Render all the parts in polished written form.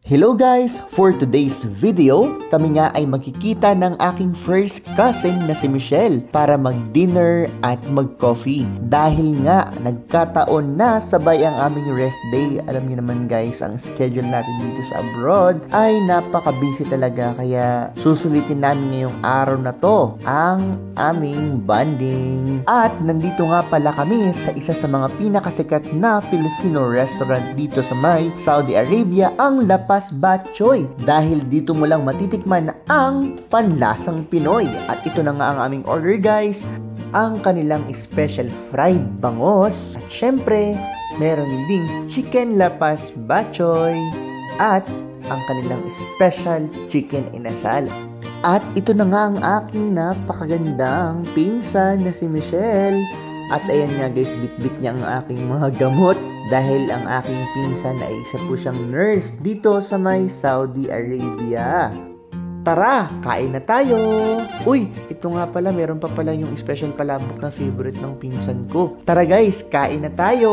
Hello guys! For today's video, kami nga ay magkikita ng aking first cousin na si Michelle para mag-dinner at mag-coffee. Dahil nga, nagkataon na sabay ang aming rest day. Alam niyo naman guys, ang schedule natin dito sa abroad ay napaka-busy talaga. Kaya susulitin namin ngayong araw na to ang aming bonding. At nandito nga pala kami sa isa sa mga pinakasikat na Filipino restaurant dito sa may Saudi Arabia, ang La Paz Bat Choy, dahil dito mo lang matitikman ang panlasang Pinoy. At ito na nga ang aming order guys, ang kanilang special fried bangos, at syempre meron ding chicken La Paz Bat Choy at ang kanilang special chicken inasal. At ito na nga ang aking napakagandang pinsan na si Michelle. At ayan nga guys, bit-bit niya ang aking mga gamot dahil ang aking pinsan ay isa po siyang nurse dito sa may Saudi Arabia. Tara, kain na tayo! Uy, ito nga pala, meron pa pala yung special palabok na favorite ng pinsan ko. Tara guys, kain na tayo!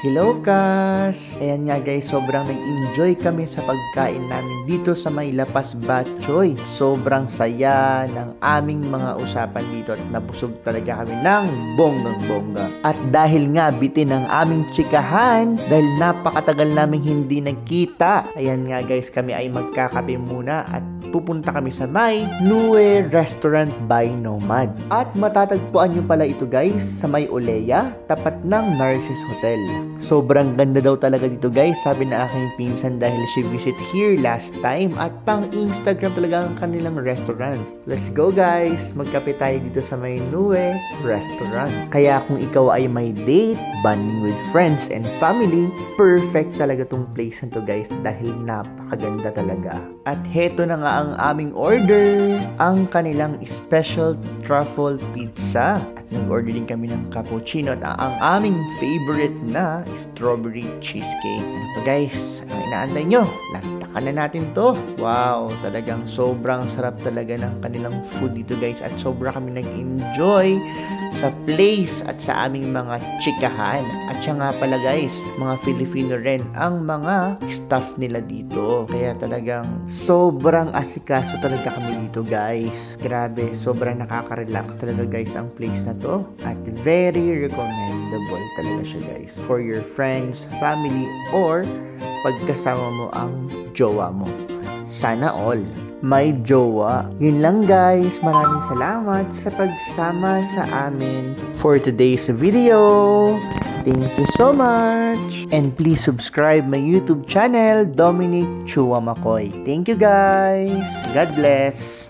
Hello, Kas! Ayan nga guys, sobrang nag-enjoy kami sa pagkain namin dito sa may La Paz Bat Choy. Sobrang saya ng aming mga usapan dito at nabusog talaga kami ng bonggang-bongga. At dahil nga bitin ang aming chikahan, dahil napakatagal naming hindi nagkita, ayan nga guys, kami ay magkakape muna at pupunta kami sa may Nue Restaurant by Nomad. At matatagpuan nyo pala ito guys sa may Oleya, tapat ng Narcissus Hotel. Sobrang ganda daw talaga dito guys, sabi na aking pinsan, dahil she visit here last time at pang Instagram talaga ang kanilang restaurant. Let's go guys, magkape tayo dito sa may Nue Restaurant. Kaya kung ikaw ay may date, bonding with friends and family, perfect talaga tong place na to guys dahil napakaganda talaga. At heto na nga ang aming order, ang kanilang special truffle pizza. At nag-order din kami ng cappuccino at ang aming favorite na strawberry cheesecake. Ano pa guys, ang inaantay nyo? Lantakan na natin to. Wow, talagang sobrang sarap talaga ng kanilang food dito guys at sobra kami nag-enjoy sa place at sa aming mga chikahan. At siya nga pala guys, mga Filipino rin ang mga staff nila dito. Kaya talagang sobrang asikaso talaga kami dito guys. Grabe, sobrang nakaka-relax talaga guys ang place na to. At very recommendable talaga siya guys for your friends, family, or pagkasama mo ang jowa mo. Sana all may jowa. Yun lang guys, maraming salamat sa pagsama sa amin for today's video. Thank you so much. And please subscribe my YouTube channel, Dominic Chua Makoy. Thank you guys. God bless.